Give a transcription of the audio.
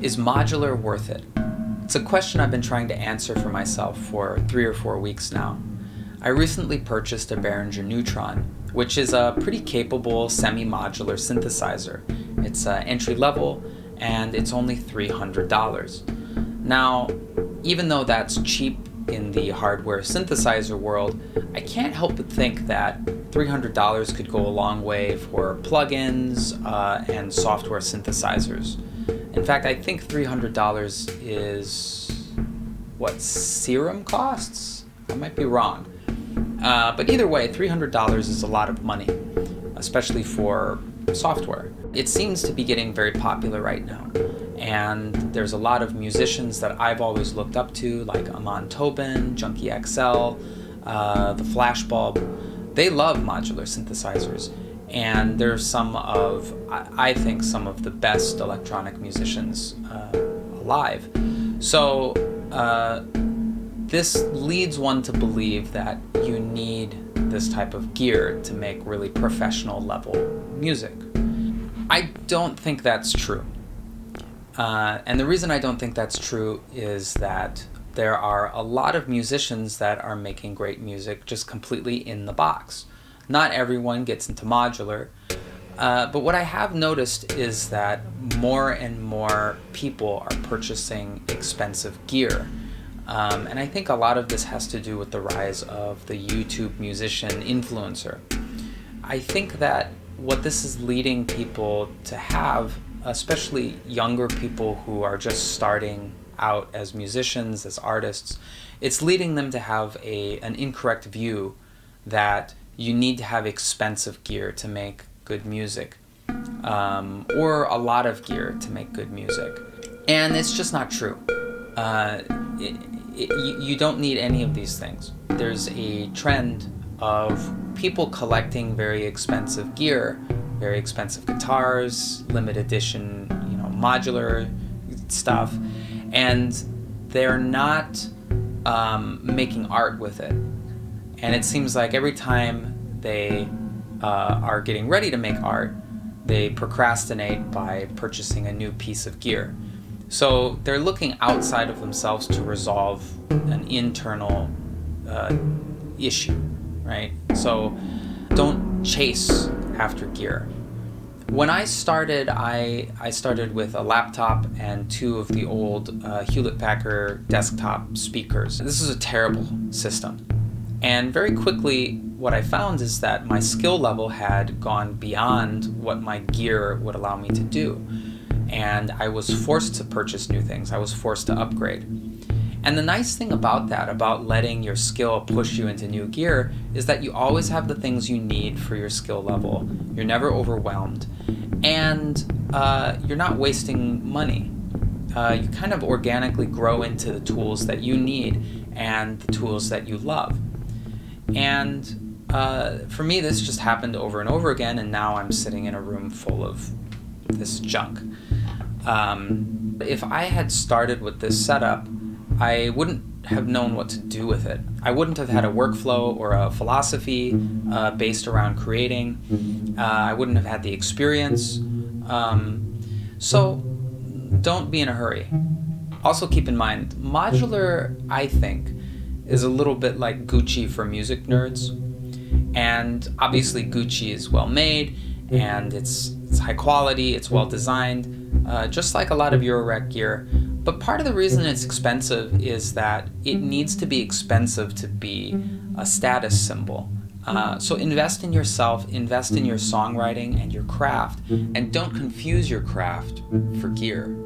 Is modular worth it? It's a question I've been trying to answer for myself for 3 or 4 weeks now. I recently purchased a Behringer Neutron, which is a pretty capable semi-modular synthesizer. It's entry level and it's only $300. Now, even though that's cheap in the hardware synthesizer world, I can't help but think that $300 could go a long way for plugins and software synthesizers. In fact, I think $300 is what Serum costs? I might be wrong. But either way, $300 is a lot of money, especially for software. It seems to be getting very popular right now. And there's a lot of musicians that I've always looked up to, like Amon Tobin, Junkie XL, the Flashbulb. They love modular synthesizers. And there's some of, I think, some of the best electronic musicians alive. So this leads one to believe that you need this type of gear to make really professional level music. I don't think that's true. And the reason I don't think that's true is that there are a lot of musicians that are making great music just completely in the box. Not everyone gets into modular, but what I have noticed is that more and more people are purchasing expensive gear. And I think a lot of this has to do with the rise of the YouTube musician influencer. I think that what this is leading people to have, especially younger people who are just starting out as musicians, as artists, it's leading them to have an incorrect view that you need to have expensive gear to make good music, or a lot of gear to make good music. And it's just not true. You don't need any of these things. There's a trend of people collecting very expensive gear, very expensive guitars, limited edition, modular stuff, and they're not making art with it. And it seems like every time they are getting ready to make art, they procrastinate by purchasing a new piece of gear. So they're looking outside of themselves to resolve an internal issue, right? So don't chase after gear. When I started, I started with a laptop and 2 of the old Hewlett-Packard desktop speakers. This is a terrible system. And very quickly, what I found is that my skill level had gone beyond what my gear would allow me to do. And I was forced to purchase new things. I was forced to upgrade. And the nice thing about that, about letting your skill push you into new gear, is that you always have the things you need for your skill level. You're never overwhelmed. And you're not wasting money. You kind of organically grow into the tools that you need and the tools that you love. And for me, this just happened over and over again, and now I'm sitting in a room full of this junk. If I had started with this setup, I wouldn't have known what to do with it. I wouldn't have had a workflow or a philosophy based around creating. I wouldn't have had the experience. So don't be in a hurry. Also keep in mind, modular, I think, is a little bit like Gucci for music nerds. And obviously Gucci is well made, and it's high quality, it's well designed, just like a lot of Eurorack gear. But part of the reason it's expensive is that it needs to be expensive to be a status symbol. So invest in yourself, invest in your songwriting and your craft, and don't confuse your craft for gear.